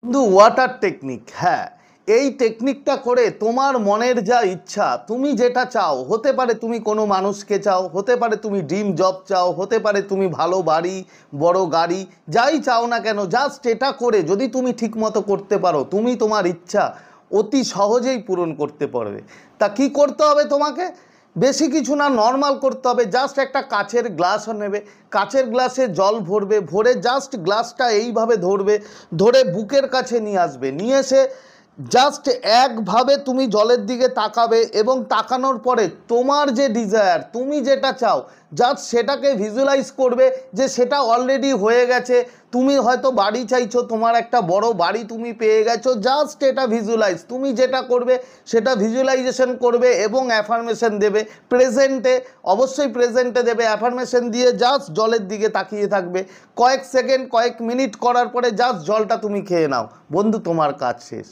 কিন্তু water technique, হ্যাঁ, এই টেকনিকটা করে তোমার মনের যা ইচ্ছা, তুমি যেটা চাও, হতে পারে তুমি কোনো মানুষকে চাও, হতে পারে তুমি ড্রিম জব চাও, হতে পারে তুমি ভালো বাড়ি, বড় গাড়ি, যাই চাও না কেন, জাস্ট এটা করে যদি তুমি ঠিকমতো করতে পারো, তুমি তোমার ইচ্ছা অতি সহজেই পূরণ করতে পারবে। তা কি করতে হবে তোমাকে? বেশি কিছু না, নর্মাল করতে হবে। জাস্ট একটা কাচের গ্লাসও নেবে, কাচের গ্লাসে জল ভরবে, ভরে জাস্ট গ্লাসটা এইভাবে ধরবে, ধরে বুকের কাছে নিয়ে আসবে, নিয়ে এসে জাস্ট একভাবে তুমি জলের দিকে তাকাবে এবং তাকানোর পরে তোমার যে ডিজায়ার, তুমি যেটা চাও, জাস্ট সেটাকে ভিজুয়ালাইজ করবে যে সেটা অলরেডি হয়ে গেছে। তুমি হয়তো বাড়ি চাইছো, তোমার একটা বড় বাড়ি তুমি পেয়ে গেছো, জাস্ট এটা ভিজুয়ালাইজ। তুমি যেটা করবে সেটা ভিজুয়ালাইজেশন করবে এবং অ্যাফার্মেশন দেবে প্রেজেন্টে, অবশ্যই প্রেজেন্টে দেবে। অ্যাফার্মেশন দিয়ে জাস্ট জলের দিকে তাকিয়ে থাকবে, কয়েক সেকেন্ড কয়েক মিনিট করার পরে জাস্ট জলটা তুমি খেয়ে নাও, বন্ধু তোমার কাজ শেষ।